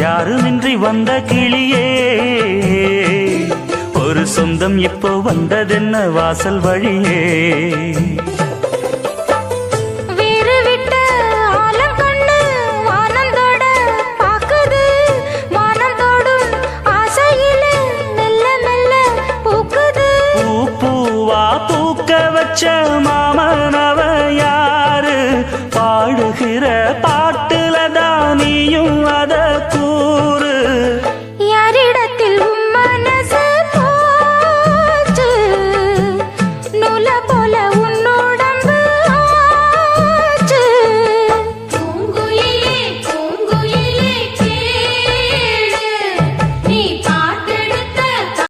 யாருமின்றி வந்த கிளியே ஒரு சொந்தம் இப்போ வந்ததென்ன வாசல் வழியே பூக்க வச்ச